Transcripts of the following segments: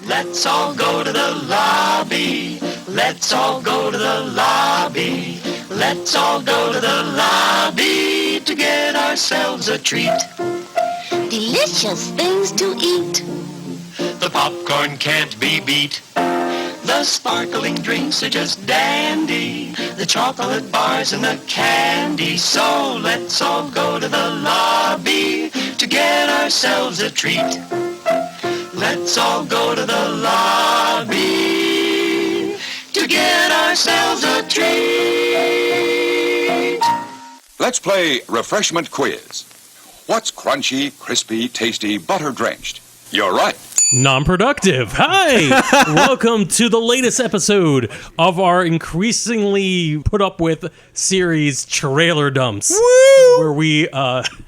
Let's all go to the lobby. Let's all go to the lobby. Let's all go to the lobby to get ourselves a treat. Delicious things to eat. The popcorn can't be beat. The sparkling drinks are just dandy. The chocolate bars and the candy. So let's all go to the lobby to get ourselves a treat. Let's all go to the lobby to get ourselves a treat. Let's play refreshment quiz. What's crunchy, crispy, tasty, butter-drenched? You're right. Non-Productive. Hi! Welcome to the latest episode of our increasingly put up with series Trailer Dumps. Woo! Where we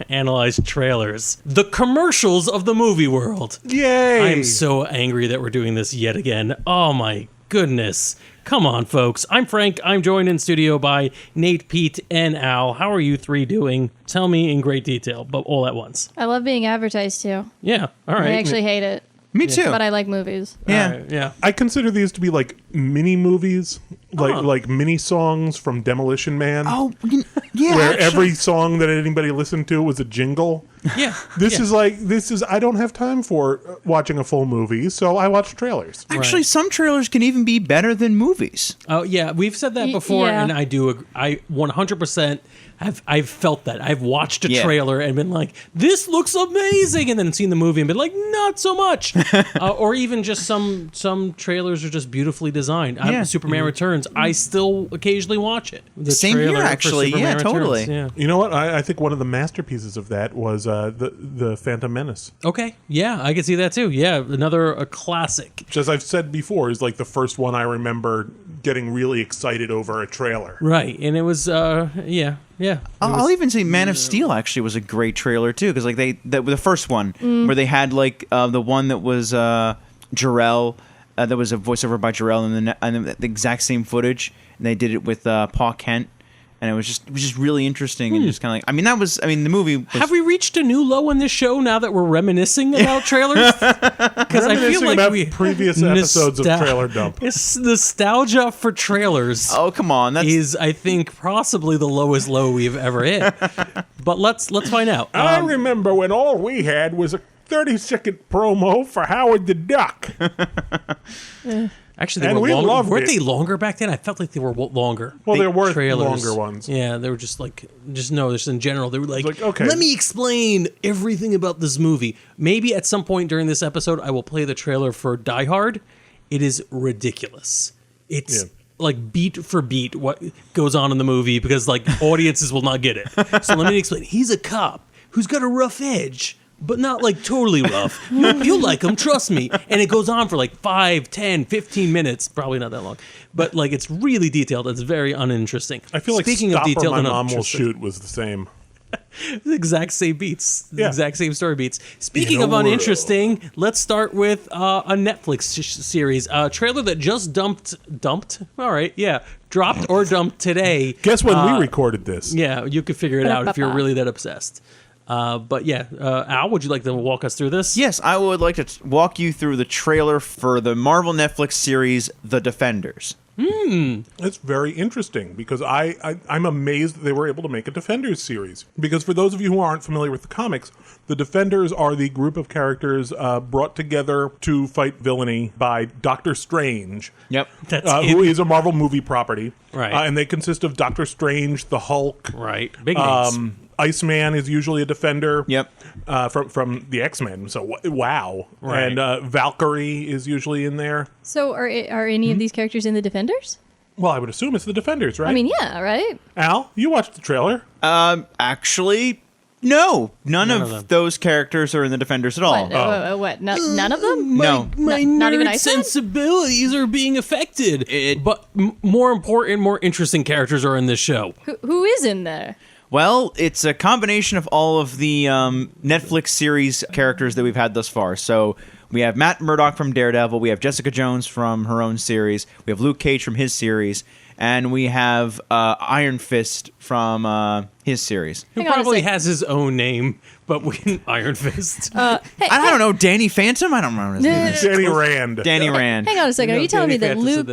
analyze trailers. The commercials of the movie world. Yay! I'm so angry that we're doing this yet again. Oh my goodness. Come on, folks. I'm Frank. I'm joined in studio by Nate, Pete, and Al. How are you three doing? Tell me in great detail, but all at once. I love being advertised to. Yeah, all right. I actually hate it. Me too. But I like movies. Yeah. Right, yeah. I consider these to be like mini movies, like mini songs from Demolition Man. Oh, yeah. Where actually, every song that anybody listened to was a jingle. Yeah. This is I don't have time for watching a full movie, so I watch trailers. Actually, some trailers can even be better than movies. Oh, yeah. We've said that before, yeah. and I do. I 100%. I've felt that. I've watched a trailer and been like, "This looks amazing," and then seen the movie and been like, "Not so much." Or even just some trailers are just beautifully designed. Superman Returns. I still occasionally watch it. The Same here, trailer for actually. Superman Yeah, totally. Returns, yeah. You know what? I think one of the masterpieces of that was the Phantom Menace. Okay. Yeah, I can see that too. Yeah, a classic. Which, as I've said before, is like the first one I remember getting really excited over a trailer. Right, and it was yeah. I'll even say Man of Steel actually was a great trailer too, because like the first one where they had like the one that was Jarrell, that was a voiceover by Jarrell, and the exact same footage, and they did it with Paul Kent. And it was just really interesting and just kind of like, the movie was... Have we reached a new low in this show now that we're reminiscing about trailers? Because I feel like about previous episodes of Trailer Dump. It's nostalgia for trailers. Oh, come on. Is, I think, possibly the lowest low we've ever hit. But let's find out. I remember when all we had was a 30-second promo for Howard the Duck. Actually, they and were we longer. loved Weren't it. they longer back then? I felt like they were longer. Well, there were trailers. longer ones. Yeah, they were just in general. They were like, okay. Let me explain everything about this movie. Maybe at some point during this episode, I will play the trailer for Die Hard. It is ridiculous. It's like beat for beat what goes on in the movie because like audiences will not get it. So let me explain. He's a cop who's got a rough edge, but not like totally rough. You'll like him, trust me. And it goes on for like 5, 10, 15 minutes. Probably not that long. But like it's really detailed. It's very uninteresting. I feel like Speaking Stop of detailed or My and Mom Will uninteresting, Shoot was the same. the exact same beats. The Yeah. exact same story beats. Speaking In a of world. uninteresting, let's start with a Netflix series. A trailer that just dumped? All right, yeah. Dropped or dumped today. Guess when we recorded this? Yeah, you could figure it out if you're really that obsessed. But yeah, Al, would you like to walk us through this? Yes, I would like to walk you through the trailer for the Marvel Netflix series The Defenders. It's very interesting because I'm amazed that they were able to make a Defenders series. Because for those of you who aren't familiar with the comics, the Defenders are the group of characters brought together to fight villainy by Doctor Strange. Yep. Who is a Marvel movie property. Right. And they consist of Doctor Strange, the Hulk. Right. Big names. Iceman is usually a defender. Yep. From the X-Men. So wow. Right. And Valkyrie is usually in there. So are any of these characters in the Defenders? Well, I would assume it's the Defenders, right? I mean, yeah, right? Al, you watched the trailer. Actually, no. None of them. of those characters are in the Defenders at all. What? None of them? No. My not even nerd Iceman? sensibilities are being affected. But more important, more interesting characters are in this show. Who is in there? Well, it's a combination of all of the Netflix series characters that we've had thus far. So we have Matt Murdock from Daredevil. We have Jessica Jones from her own series. We have Luke Cage from his series. and we have Iron Fist from his series. Who Hang on a probably sec. has his own name, but we Iron Fist. I don't know, Danny Phantom? I don't remember his name. Danny Rand. Danny Rand. Hang on a second. You Are know you telling me Danny that Phantom said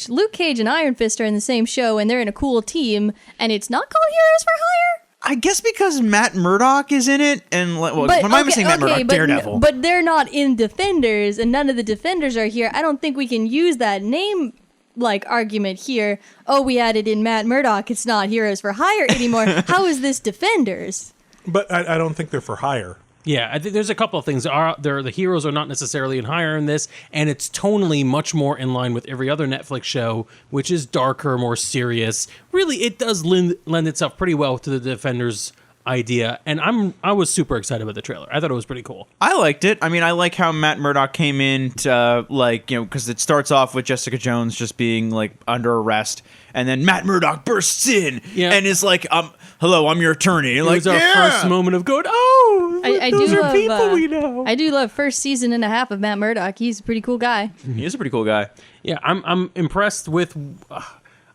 Luke this. Cage and Iron Fist are in the same show and they're in a cool team and it's not called Heroes for Hire? I guess because Matt Murdock is in it, and what am I saying? Matt Murdock, Daredevil. But they're not in Defenders, and none of the Defenders are here. I don't think we can use that name argument here. Oh, we added in Matt Murdock. It's not Heroes for Hire anymore. How is this Defenders? But I don't think they're for hire. Yeah, I think there's a couple of things. The heroes are not necessarily in hire in this, and it's tonally much more in line with every other Netflix show, which is darker, more serious. Really, it does lend itself pretty well to the Defenders idea, and I was super excited about the trailer. I thought it was pretty cool. I liked it. I mean, I like how Matt Murdock came in to, because it starts off with Jessica Jones just being, under arrest, and then Matt Murdock bursts in and is like, hello, I'm your attorney. And It was our first moment of going, oh, I those do are love, people we know. I do love first season and a half of Matt Murdock. He's a pretty cool guy. He is a pretty cool guy. Yeah, I'm impressed with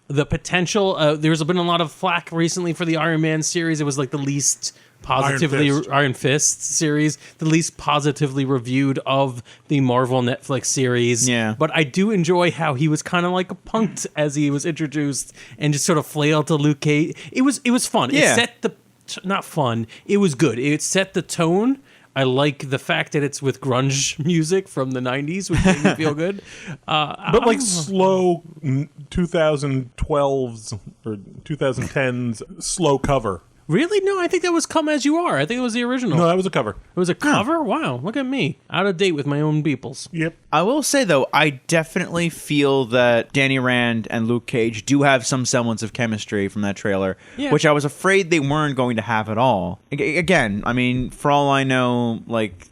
the potential. There's been a lot of flack recently for the Iron Man series. It was the least positively Iron Fist series, the least positively reviewed of the Marvel Netflix series. Yeah. But I do enjoy how he was kind of punked as he was introduced and just sort of flailed to Luke Cage. It was fun. Yeah. It set the not fun. It was good. It set the tone. I like the fact that it's with grunge music from the 90s, which made me feel good. But slow 2012s or 2010s slow cover. Really? No, I think that was Come As You Are. I think it was the original. No, that was a cover. It was a cover? Wow, look at me. Out of date with my own peoples. Yep. I will say, though, I definitely feel that Danny Rand and Luke Cage do have some semblance of chemistry from that trailer, Yeah. which I was afraid they weren't going to have at all. Again, I mean, for all I know,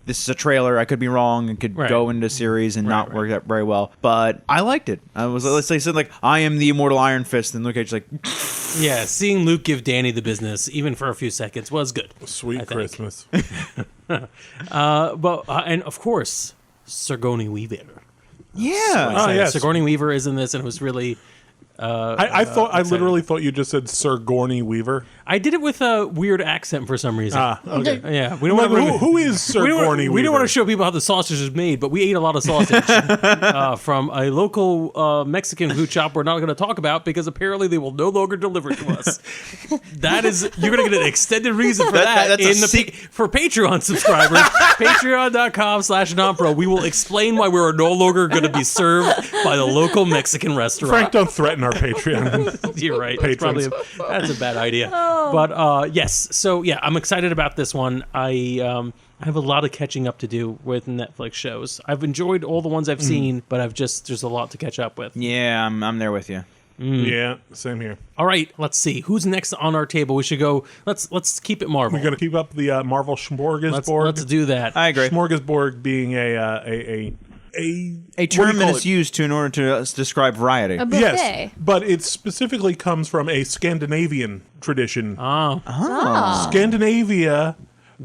this is a trailer. I could be wrong. It could go into series and not work out very well. But I liked it. I was, let's say, said I am the immortal Iron Fist, and Luke Cage Yeah, seeing Luke give Danny the business, even for a few seconds, was good. Sweet Christmas. And of course, Sigourney Weaver. yeah. Oh, yes. Sigourney Weaver is in this, and it was really... I literally thought you just said Sir Gorney Weaver. I did it with a weird accent for some reason. Okay. Yeah, we don't want to... Who is Sir Gorney Weaver? We don't want to show people how the sausage is made, but we ate a lot of sausage from a local Mexican food shop we're not going to talk about because apparently they will no longer deliver to us. You're going to get an extended reason for for Patreon subscribers. Patreon.com/NonPro. We will explain why we're no longer going to be served by the local Mexican restaurant. Frank, don't threaten our Patreon. You're right. Patrons. That's a bad idea. But yes, so yeah, I'm excited about this one. I have a lot of catching up to do with Netflix shows. I've enjoyed all the ones I've seen, but there's a lot to catch up with. Yeah, I'm there with you. Yeah, same here. All right, let's see who's next on our table. We should go. Let's keep it Marvel. We're gonna keep up the Marvel smorgasbord. Let's do that. I agree. Smorgasbord being A term that is used in order to describe variety. A buffet. Yes, but it specifically comes from a Scandinavian tradition. Scandinavia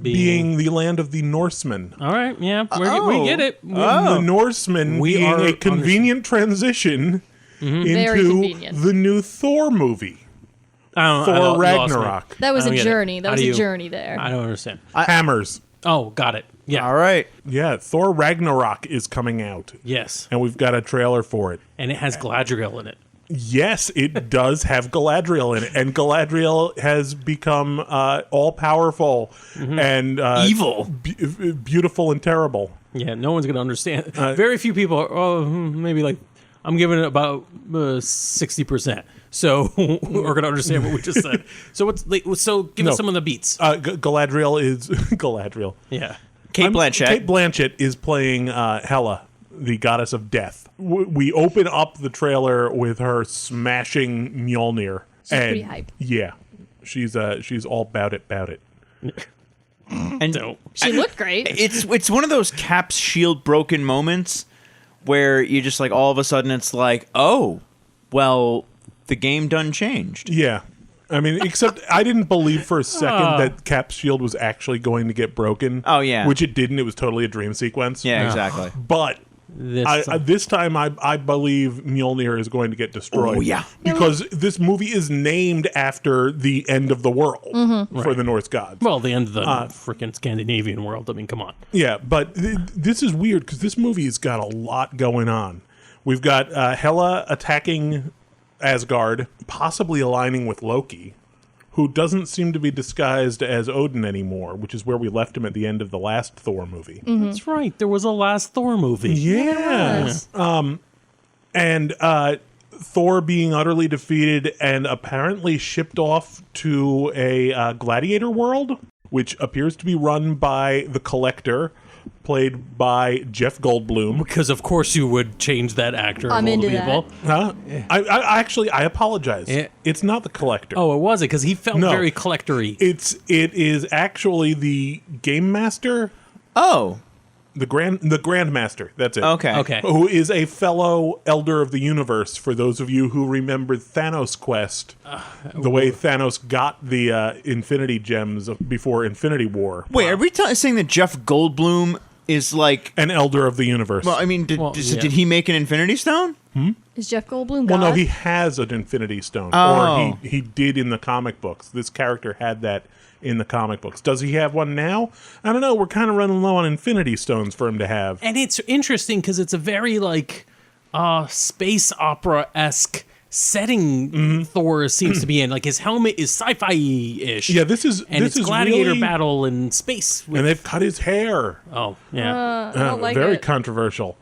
being the land of the Norsemen. All right, yeah, we get it. The Norsemen We being are a convenient transition Very into convenient. the new Thor movie, Thor Ragnarok. That was I a don't get it. journey. That How was do a you- journey there. I don't understand. Hammers. Oh, got it. Yeah. All right. Yeah, Thor Ragnarok is coming out, Yes, and we've got a trailer for it. and it has Galadriel in it. Yes, it does have Galadriel in it, and Galadriel has become all-powerful and Evil. beautiful and terrible. Yeah, no one's gonna understand. Very few people are. Maybe I'm giving it about 60%. So we're gonna understand what we just said. So give us some of the beats. Galadriel is Galadriel. Yeah. Kate Blanchett. Kate Blanchett is playing Hela, the goddess of death. We open up the trailer with her smashing Mjolnir. She's pretty hype. Yeah, she's all about it. And She looked great. it's one of those Cap's shield broken moments where you just all of a sudden it's oh, well, the game done changed. Yeah. I mean, except I didn't believe for a second that Cap's shield was actually going to get broken. Oh, yeah. Which it didn't. It was totally a dream sequence. Yeah, exactly. But This time, I believe Mjolnir is going to get destroyed. Oh, yeah. Because this movie is named after the end of the world for the Norse gods. Well, the end of the freaking Scandinavian world. I mean, come on. Yeah, but this is weird because this movie has got a lot going on. We've got Hela attacking Asgard, possibly aligning with Loki, who doesn't seem to be disguised as Odin anymore, which is where we left him at the end of the last Thor movie. That's right. There was a last Thor movie. Yeah. And Thor being utterly defeated and apparently shipped off to a gladiator world, which appears to be run by the Collector, played by Jeff Goldblum. Because of course you would change that actor. I'm of all into the people. Huh? I apologize. Yeah. It's not the Collector. Oh, it wasn't because he felt No. very collector-y. It is actually the Game Master, Oh, the Grandmaster. That's it. okay. Who is a fellow Elder of the Universe, for those of you who remember Thanos Quest, the way Thanos got the Infinity Gems before Infinity War. Wait, are we saying that Jeff Goldblum is like? An Elder of the Universe. Well, I mean, Well, yeah. did he make an Infinity Stone? Is Jeff Goldblum God? Well, no, he has an Infinity Stone. Oh. Or he did in the comic books. This character had that in the comic books. Does he have one now? I don't know. We're kind of running low on Infinity Stones for him to have. And it's interesting because it's a very like space opera-esque setting Thor seems to be in. Like his helmet is sci-fi-ish. Yeah, this is and this it's is gladiator really, battle in space. and they've cut his hair. Oh, yeah. I don't like Very it. controversial.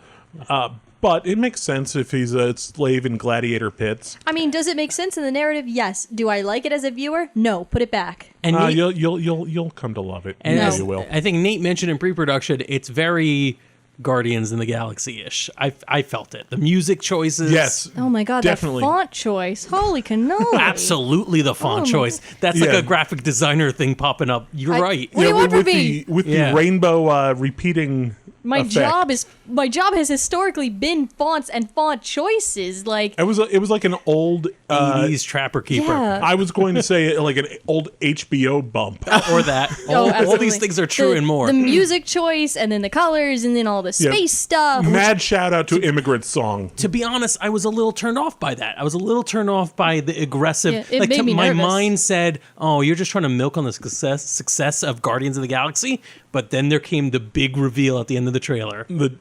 But it makes sense if he's a slave in gladiator pits. I mean, does it make sense in the narrative? Yes. Do I like it as a viewer? No. Put it back. And Nate, You'll come to love it. and Yeah, as you will. I think Nate mentioned in pre-production, it's very Guardians in the Galaxy-ish. I felt it. The music choices. Yes. Oh my god, Definitely. that font choice. Holy cannoli. Absolutely the font Oh my- choice. That's like Yeah. a graphic designer thing popping up. You're right. What do you want from with me? the Yeah. rainbow repeating My effect. my job has historically been fonts and font choices. Like, It was like an old. 80s Trapper Keeper. yeah. I was going to say like an old HBO bump. Or that. Oh, All absolutely. these things are true The- and more. The music choice, and then the colors, and then all the Yeah. space stuff. Mad shout out to Immigrant Song. To be honest, I was a little turned off by that. I was a little turned off by the aggressive. Yeah, it made me my nervous. mind said, "Oh, you're just trying to milk on the success of Guardians of the Galaxy." But then there came the big reveal at the end of the trailer. The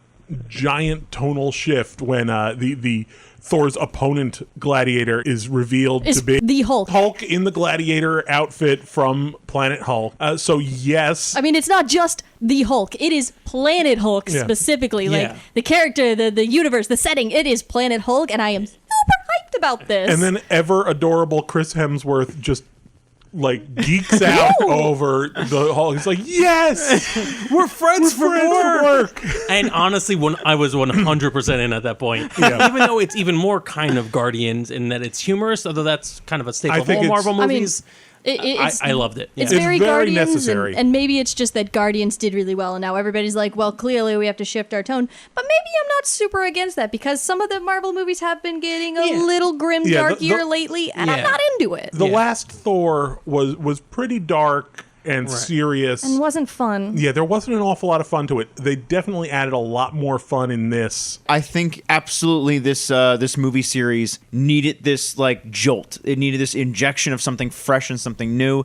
giant tonal shift when the Thor's opponent Gladiator is revealed Is to be the Hulk. Hulk in the Gladiator outfit from Planet Hulk. So yes, I mean, it's not just the Hulk. It is Planet Hulk Yeah. specifically. Like Yeah. the character, the universe, the setting. It is Planet Hulk, and I am super hyped about this. and then ever adorable Chris Hemsworth just like geeks out over the Hulk. He's like, yes, We're friends for work. And honestly, when I was 100% in at that point, Yeah. even though it's even more kind of Guardians in that it's humorous, although that's kind of a staple I of think all it's- Marvel I mean, movies. it's, I loved it. It's Yeah. very very Guardians, necessary. and maybe it's just that Guardians did really well, and now everybody's like, well, clearly we have to shift our tone. But maybe I'm not super against that because some of the Marvel movies have been getting a Yeah. little grim Yeah, the- darkier the- lately, and I'm Yeah. not into it. The Yeah. last Thor was pretty dark and serious. And wasn't fun. Yeah, there wasn't an awful lot of fun to it. They definitely added a lot more fun in this. I think absolutely this movie series needed this like jolt. It needed this injection of something fresh and something new.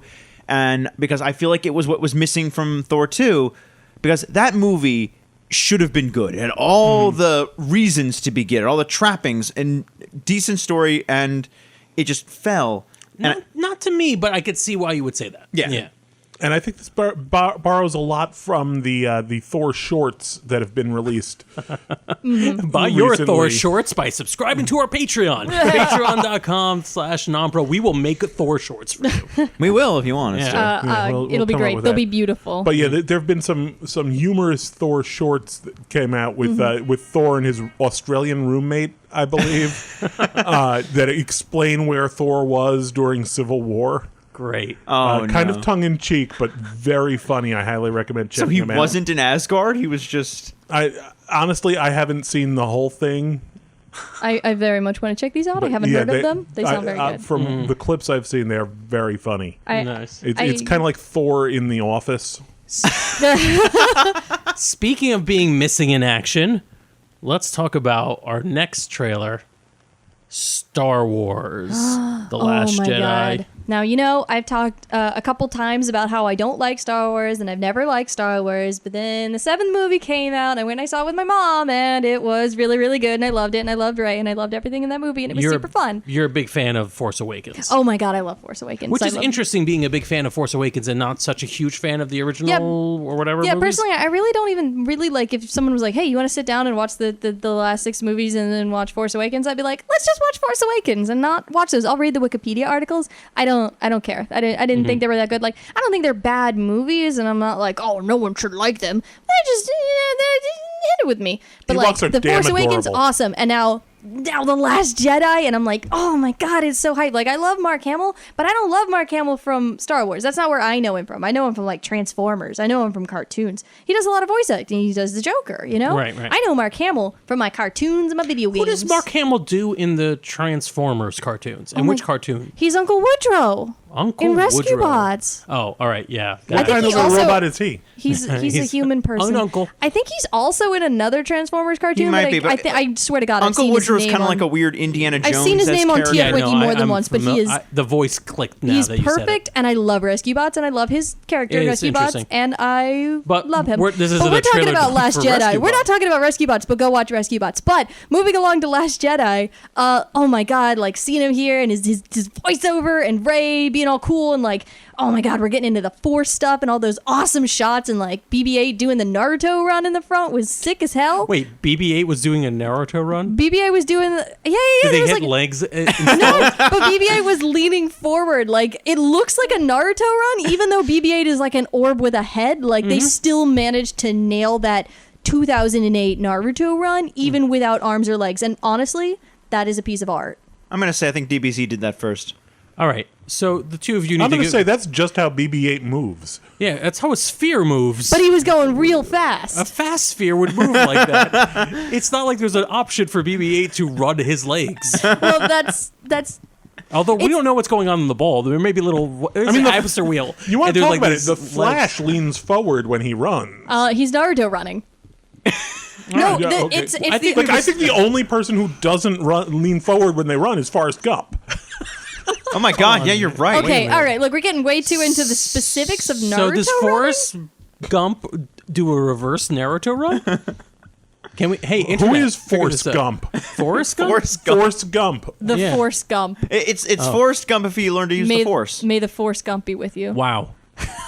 And because I feel like it was what was missing from Thor 2, because that movie should have been good. It had all the reasons to be good, all the trappings and decent story, and it just fell. And Not to me, but I could see why you would say that. Yeah. And I think this borrows a lot from the Thor shorts that have been released. Buy your recently. Thor shorts by subscribing to our Patreon. Patreon.com/NonPro. We will make Thor shorts for you. we will if you want us Yeah. to. We'll It'll be come up great. with They'll that. be beautiful. But yeah, there have been some humorous Thor shorts that came out with Thor and his Australian roommate, I believe, that explain where Thor was during Civil War. Great. Kind of tongue in cheek, but very funny. I highly recommend So checking he them out. wasn't in Asgard. He was just. I honestly, I haven't seen the whole thing. I very much want to check these out. I but haven't yeah, heard of them. They sound very good. From the clips I've seen, they're very funny. Nice. It's kind of like Thor in The Office. Speaking of being missing in action, let's talk about our next trailer, Star Wars: The Last Oh my Jedi. God. Now, I've talked a couple times about how I don't like Star Wars and I've never liked Star Wars, but then the 7th movie came out and I went and I saw it with my mom and it was really, really good and I loved it and I loved Rey and I loved everything in that movie and it was super fun. You're a big fan of Force Awakens. Oh my God, I love Force Awakens. Which I is love- interesting, being a big fan of Force Awakens and not such a huge fan of the original or whatever Yeah, movies. personally, I really don't even really like if someone was like, hey, you want to sit down and watch the last 6 movies and then watch Force Awakens? I'd be like, let's just watch Force Awakens and not watch those. I'll read the Wikipedia articles. I don't care. I didn't think they were that good. Like, I don't think they're bad movies, and I'm not like, oh, no one should like them. They just hit it with me. But like, Ewoks are The damn Force Awakens, adorable. awesome, and now The Last Jedi, and I'm like, oh my God, it's so hyped. Like, I love Mark Hamill, but I don't love Mark Hamill from Star Wars. That's not where I know him from. I know him from like Transformers. I know him from cartoons. He does a lot of voice acting. He does the Joker, Right. I know Mark Hamill from my cartoons and my video games. What does Mark Hamill do in the Transformers cartoons? And which cartoon? He's Uncle Woodrow. Uncle in Rescue Woodrow. Bots. Oh, all right, yeah. What think kind he of a also- robot is he? He's a human person. an uncle. I think he's also in another Transformers cartoon. He might but be, but I swear to God, Uncle I've seen Woodrow's his name kind of on- like a weird Indiana Jones. I've seen his name on character. TF Wiki more than I'm once, but he is. the voice clicked now He's that you said it. perfect, and I love Rescue Bots, and I love his character in It's Rescue Bots, interesting. and I But love him. this isn't but we're a talking trailer about Last for Jedi. Rescue We're not Bots. talking about Rescue Bots, but go watch Rescue Bots. But moving along to Last Jedi, oh my God, like seeing him here and his voiceover and Rey being all cool and like, oh my God, we're getting into the Force stuff and all those awesome shots and like BB-8 doing the Naruto run in the front was sick as hell. Wait, BB-8 was doing a Naruto run? BB-8 was doing Did there they was hit like legs? no, but BB-8 was leaning forward. Like, it looks like a Naruto run, even though BB-8 is like an orb with a head. Like, they still managed to nail that 2008 Naruto run, even without arms or legs. And honestly, that is a piece of art. I'm gonna say I think DBZ did that first. All right, so the two of you need I'm to going to give... say that's just how BB-8 moves. Yeah, that's how a sphere moves. But he was going real A fast. fast sphere would move like that. It's not like there's an option for BB-8 to run his legs. Well, that's Although we don't know what's going on in the ball. There may be little... There's an hamster wheel. You want and to there's, talk like, about it? these The legs. Flash leans forward when he runs. he's Naruto running. No, Yeah, the, okay. it's I think the, I think the only person who doesn't lean forward when they run is Forrest Gump. Oh my God! Yeah, you're right. okay, all right. Look, we're getting way too into the specifics of Naruto. So does running? Forrest Gump do a reverse Naruto run? Can we... Hey, Who internet, is figure Forrest this out. Gump? Forrest Gump? Forrest Gump. Forrest Gump. The Yeah. Force Gump. It's Forrest Gump if you learn to use the Force. May the Force Gump be with you. Wow.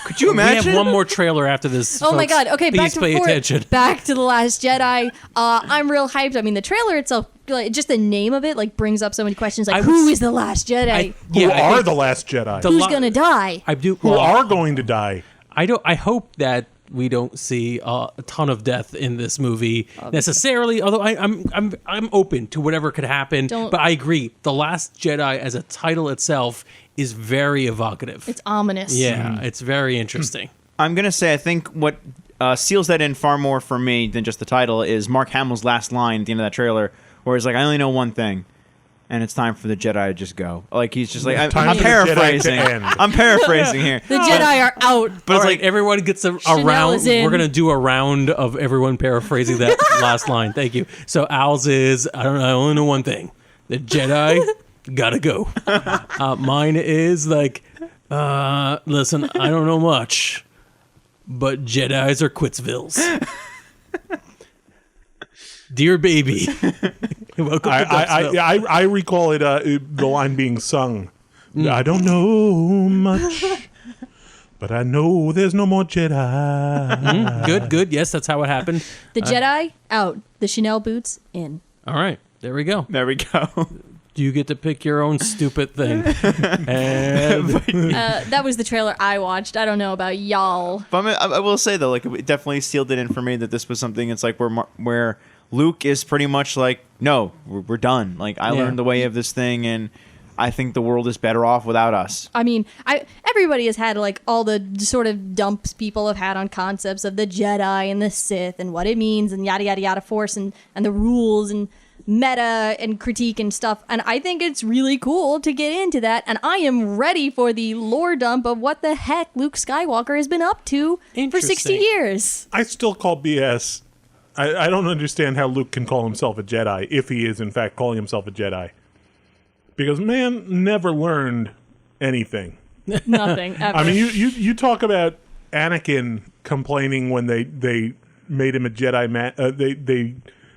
Could you We imagine? have one more trailer after this. Oh my folks. God! Okay, Please pay attention. back to the Last Jedi. I'm real hyped. I mean, the trailer itself, like, just the name of it, like brings up so many questions. Like, would who s- is the Last Jedi? Who I are think the Last Jedi? the Who's lo- gonna die? I do. Who well, are going to die? I hope that we don't see a ton of death in this movie necessarily. Although I'm open to whatever could happen. But I agree, The Last Jedi as a title itself is very evocative. It's ominous. Yeah, it's very interesting. I'm gonna say I think what seals that in far more for me than just the title is Mark Hamill's last line at the end of that trailer, where he's like, "I only know one thing, and it's time for the Jedi to just go." Like he's just like, Time I'm for the Jedi to paraphrasing. end. I'm paraphrasing here. The Jedi are out. But it's All like right. everyone gets a Chanel round. is in. We're gonna do a round of everyone paraphrasing that last line. Thank you. So Al's is I only know one thing. The Jedi gotta go. Mine is like, listen, I don't know much, but Jedis are Quitsvilles. Dear baby, welcome to Ducksville. I recall it. The line being sung. I don't know much, but I know there's no more Jedi. Good. Yes, that's how it happened. The Jedi out. The Chanel boots in. All right, there we go. There we go. You get to pick your own stupid thing. And That was the trailer I watched. I don't know about y'all. But I will say though, like it definitely sealed it in for me that this was something. It's like where Luke is pretty much like, no, we're done. Like I learned the way of this thing, and I think the world is better off without us. I mean, everybody has had like all the sort of dumps people have had on concepts of the Jedi and the Sith and what it means and yada yada yada Force and the rules and meta and critique and stuff. And I think it's really cool to get into that. And I am ready for the lore dump of what the heck Luke Skywalker has been up to for 60 Interesting. years. I still call BS I don't understand how Luke can call himself a Jedi if he is in fact calling himself a Jedi. Because man never learned anything. Nothing. Ever. I mean, you talk about Anakin complaining when they made him a Jedi. They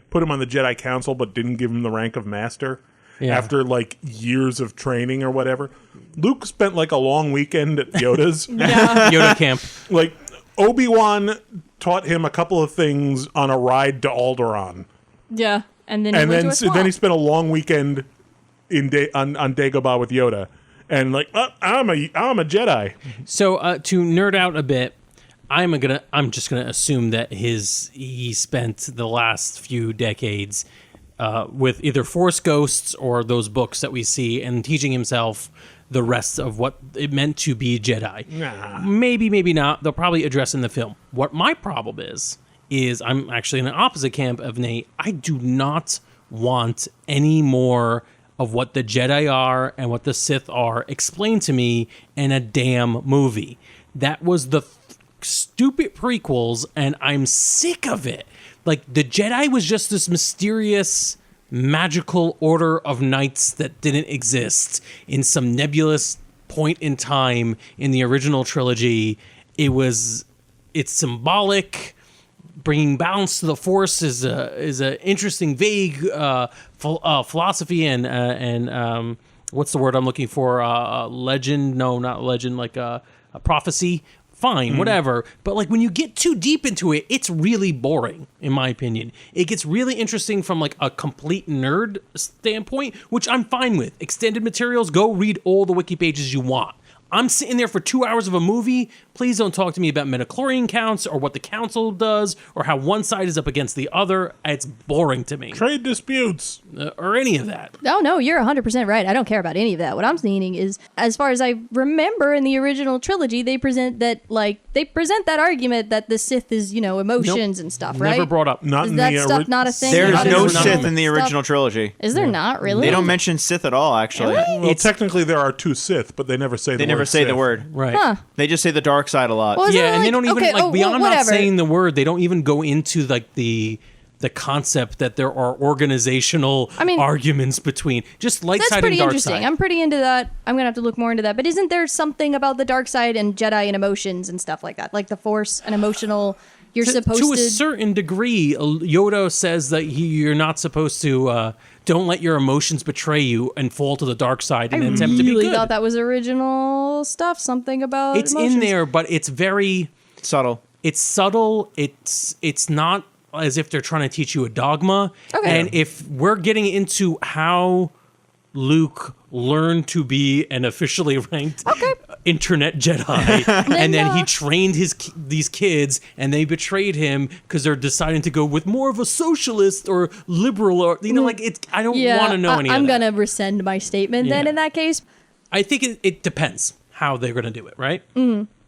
put him on the Jedi Council, but didn't give him the rank of Master after like years of training or whatever. Luke spent like a long weekend at Yoda's. Yoda camp. Like Obi-Wan taught him a couple of things on a ride to Alderaan, Yeah, and then he spent a long weekend on Dagobah with Yoda, and like I'm a Jedi. So to nerd out a bit, I'm just gonna assume that he spent the last few decades with either Force ghosts or those books that we see, and teaching himself the rest of what it meant to be Jedi. Nah. Maybe not. They'll probably address in the film. What my problem is I'm actually in the opposite camp of Nate. I do not want any more of what the Jedi are and what the Sith are explained to me in a damn movie. That was the stupid prequels, and I'm sick of it. Like, the Jedi was just this mysterious magical order of knights that didn't exist in some nebulous point in time in the original trilogy. It's symbolic. Bringing balance to the Force is a interesting, vague philosophy and what's the word I'm looking for? Legend? No, not legend. Like a prophecy. Fine, whatever. But like when you get too deep into it, it's really boring, in my opinion. It gets really interesting from like a complete nerd standpoint, which I'm fine with. Extended materials, go read all the wiki pages you want. I'm sitting there for 2 hours of a movie. Please don't talk to me about midichlorian counts or what the council does or how one side is up against the other. It's boring to me. Trade disputes. Or any of that. Oh, no, you're 100% right. I don't care about any of that. What I'm saying is, as far as I remember in the original trilogy, they present that argument that the Sith is, emotions and stuff, right? Never brought up. Not Is in that the stuff not a thing? There's Not no in Sith in the stuff? original trilogy. Is there not, really? They don't mention Sith at all, actually. Really? Well, technically there are two Sith, but they never say They never say the word. Right. Huh. They just say the dark side a lot. Well, is Yeah, there, and they don't even, okay, beyond not whatever. saying the word, they don't even go into, like, the concept that there are organizational arguments between just light That's side pretty and dark interesting. side. I'm pretty into that. I'm gonna have to look more into that. But isn't there something about the dark side and Jedi and emotions and stuff like that, like the Force and emotional? You're supposed to a certain degree. Yoda says that you're not supposed to don't let your emotions betray you and fall to the dark side and attempt to be really good. thought that was original stuff. Something about It's emotions. in there, but it's very Subtle. It's subtle. It's not as if they're trying to teach you a dogma. Okay. And if we're getting into how Luke learned to be an officially ranked internet Jedi, and then he trained these kids, and they betrayed him because they're deciding to go with more of a socialist or liberal, or like it's. I don't want to know any of that. I'm gonna rescind my statement then. Yeah. In that case, I think it depends how they're gonna do it, right?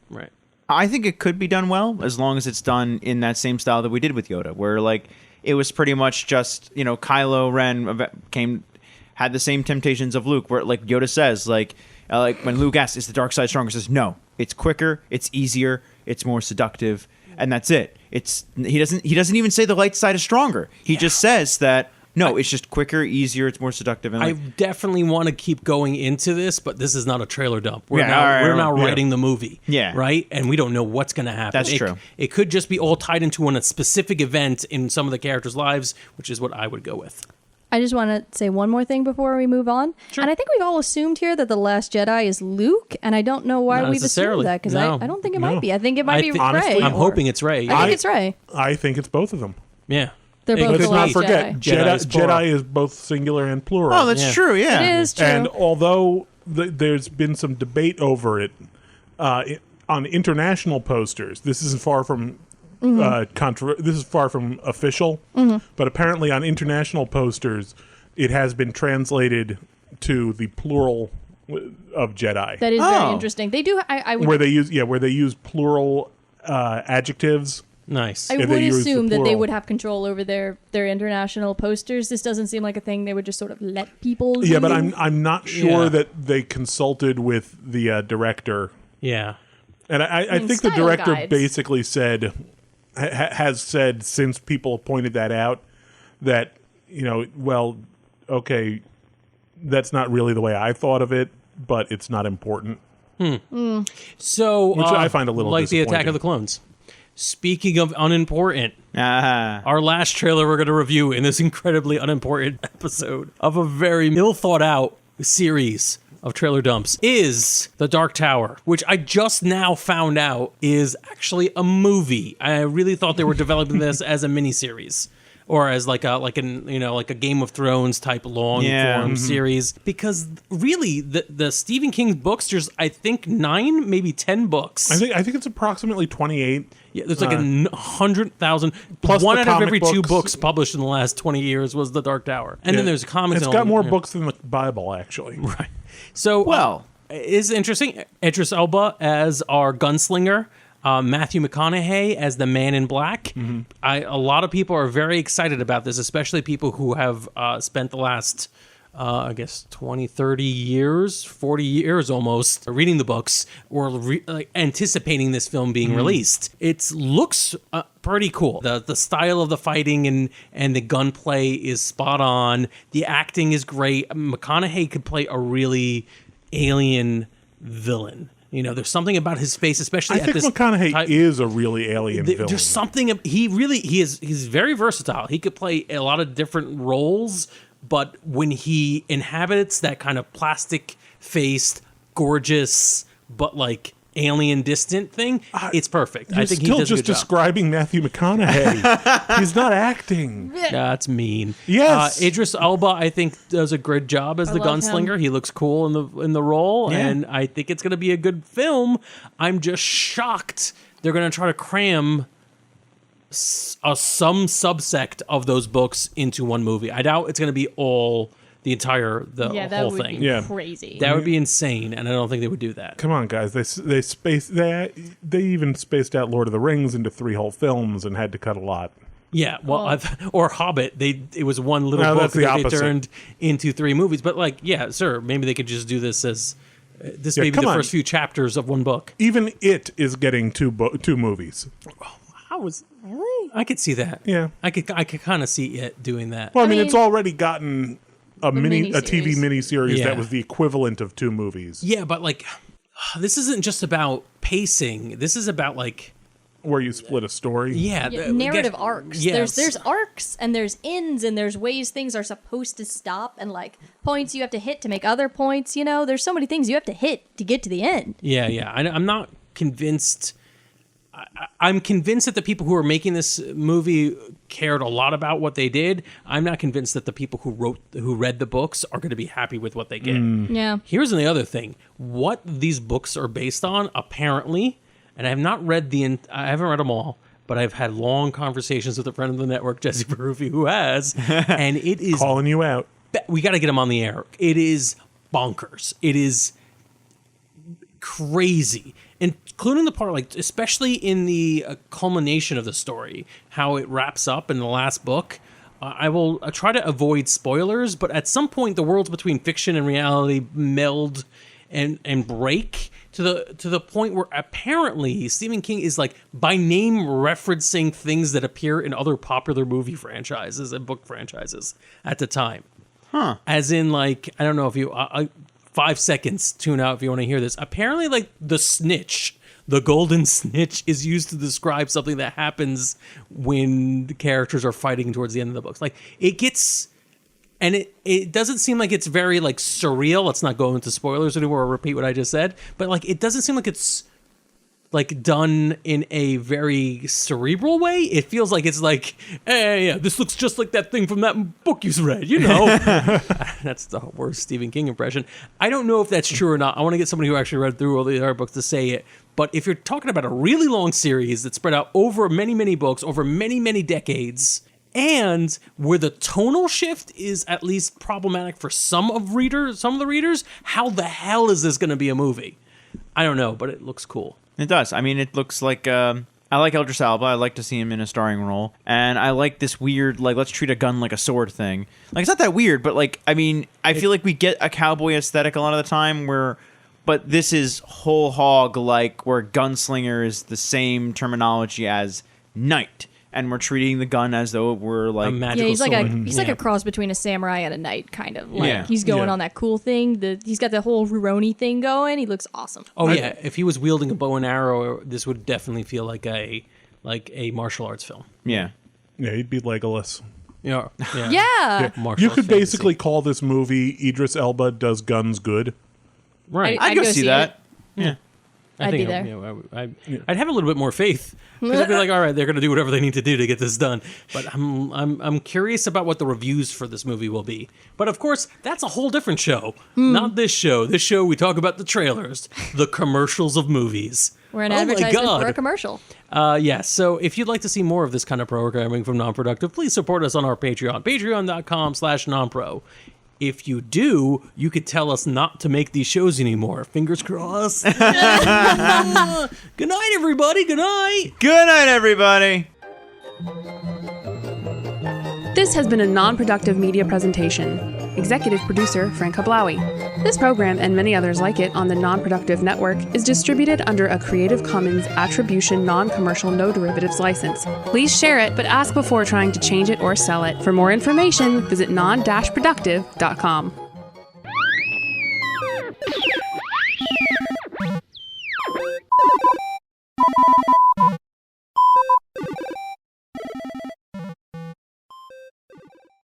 Right. I think it could be done well as long as it's done in that same style that we did with Yoda, where like it was pretty much just Kylo Ren had the same temptations of Luke, where like Yoda says like when Luke asks, "Is the dark side stronger?" He says, "No, it's quicker, it's easier, it's more seductive," and that's it. He doesn't even say the light side is stronger. He just says that. No, it's just quicker, easier, it's more seductive. And I definitely want to keep going into this, but this is not a trailer dump. We're Yeah, now all right. writing the movie. Yeah. Right? And we don't know what's going to happen. That's true. It could just be all tied into a specific event in some of the characters' lives, which is what I would go with. I just want to say one more thing before we move on. Sure. And I think we've all assumed here that the Last Jedi is Luke, and I don't know why Not we've necessarily. assumed that, because No. I don't think it No. might be. I think it might be honestly, Rey. I'm or- hoping it's Rey. I think it's Rey. I think it's both of them. Yeah. They're It both could the Let's not Last forget, Jedi is plural. Jedi is both singular and plural. oh, that's Yeah. true. Yeah, It is true. And although there's been some debate over it on international posters, this is far from this is far from official. But apparently, on international posters, it has been translated to the plural of Jedi, That is very Oh. interesting. They do. I would. where they use plural adjectives. Nice. I if would they use the assume that they plural. would have control over their international posters. This doesn't seem like a thing they would just sort of let people Yeah, do. but I'm not sure Yeah. that they consulted with the director. Yeah. And I mean, think the style director guides. basically said, has said since people pointed that out that, well, okay, that's not really the way I thought of it, but it's not important. So, which I find a little like the Attack disappointing. of the Clones. Speaking of unimportant, our last trailer we're going to review in this incredibly unimportant episode of a very ill thought out series of trailer dumps is The Dark Tower, which I just now found out is actually a movie. I really thought they were developing this as a miniseries. Or as like a Game of Thrones type long form series, because really the Stephen King books, there's I think 9, maybe 10 books. I think it's approximately 28. Yeah, there's like 100,000 plus one the out of every comic 2 books. books published in the last 20 years was The Dark Tower, and then there's comics. It's and got all more yeah. books than the Bible, actually. Right. So it's interesting. Idris Elba as our gunslinger. Matthew McConaughey as the Man in Black. A lot of people are very excited about this, especially people who have spent the last, 20, 30 years, 40 years almost, reading the books or anticipating this film being released. It looks pretty cool. The style of the fighting and the gunplay is spot on. The acting is great. McConaughey could play a really alien villain. There's something about his face, especially I think McConaughey is a really alien villain. There's something he's very versatile. He could play a lot of different roles, but when he inhabits that kind of plastic-faced, gorgeous, but like alien distant thing, it's perfect. I think he does a good job. Describing Matthew McConaughey. He's not acting. That's mean. Yes. Idris Elba, I think, does a good job as the gunslinger. him. He looks cool in the role, and I think it's going to be a good film. I'm just shocked they're going to try to cram some subsect of those books into one movie. I doubt it's going to be the whole thing. Be crazy. That would be insane, and I don't think they would do that. Come on, guys. They even spaced out Lord of the Rings into 3 whole films and had to cut a lot. Yeah, well, or Hobbit. It was one little book that they turned into 3 movies. But maybe they could just do this as this may be the first few chapters of one book. Even it is getting 2 movies. Really? I could see that. Yeah, I could kind of see it doing that. Well, I mean, it's already gotten a TV miniseries. miniseries that was the equivalent of 2 movies. Yeah, but this isn't just about pacing. This is about where you split a story. Narrative arcs. Yes. There's arcs and there's ends and there's ways things are supposed to stop and points you have to hit to make other points. There's so many things you have to hit to get to the end. Yeah. I'm not convinced. I'm convinced that the people who are making this movie cared a lot about what they did. I'm not convinced that the people who read the books are going to be happy with what they get. Yeah. Here's the other thing. What these books are based on, apparently, and I have not read I haven't read them all, but I've had long conversations with a friend of the network, Jesse Barufi, who has, and it is calling you out. We got to get him on the air. It is bonkers. It is crazy. Including the part, especially in the culmination of the story, how it wraps up in the last book. I will try to avoid spoilers, but at some point, the worlds between fiction and reality meld and break to the point where apparently Stephen King is by name referencing things that appear in other popular movie franchises and book franchises at the time. As in, I don't know if you 5 seconds, tune out if you want to hear this. Apparently, the snitch, the golden snitch, is used to describe something that happens when the characters are fighting towards the end of the books. It gets, and it doesn't seem like it's very surreal. Let's not go into spoilers anymore or repeat what I just said. But it doesn't seem like it's done in a very cerebral way. It feels like it's hey, yeah, this looks just like that thing from that book you read, That's the worst Stephen King impression. I don't know if that's true or not. I want to get somebody who actually read through all the other books to say it. But if you're talking about a really long series that's spread out over many, many books, over many, many decades, and where the tonal shift is at least problematic for some of the readers, how the hell is this going to be a movie? I don't know, but it looks cool. It does. I mean, it looks like... I like Idris Elba. I like to see him in a starring role. And I like this weird, let's treat a gun like a sword thing. It's not that weird, but, I feel like we get a cowboy aesthetic a lot of the time but this is whole hog, where gunslinger is the same terminology as knight, and we're treating the gun as though it were like A magical Yeah, he's like sword. he's like a cross between a samurai and a knight, kind of. Like Yeah. he's going Yeah. on that cool thing. He's got the whole Rurouni thing going. He looks awesome. Oh yeah, if he was wielding a bow and arrow, this would definitely feel like a martial arts film. yeah. Yeah, he'd be Legolas. Yeah, Yeah. Martial You arts could fantasy. basically call this movie Idris Elba Does Guns Good. right. I'd go see that. Yeah. I'd be think there. I'd have a little bit more faith. 'Cause I'd be like, all right, they're going to do whatever they need to do to get this done. But I'm curious about what the reviews for this movie will be. But of course, that's a whole different show. Not this show. This show we talk about the trailers, the commercials of movies. We're an Oh my advertisement God. for a commercial. Yes. So if you'd like to see more of this kind of programming from Non-Productive, please support us on our Patreon, patreon.com/nonpro. If you do, you could tell us not to make these shows anymore. Fingers crossed. Good night, everybody. Good night. Good night, everybody. This has been a non-productive media presentation. Executive producer Frank Hablawi. This program and many others like it on the Non-Productive Network is distributed under a Creative Commons Attribution Non-Commercial No Derivatives license. Please share it, but ask before trying to change it or sell it. For more information, visit non-productive.com.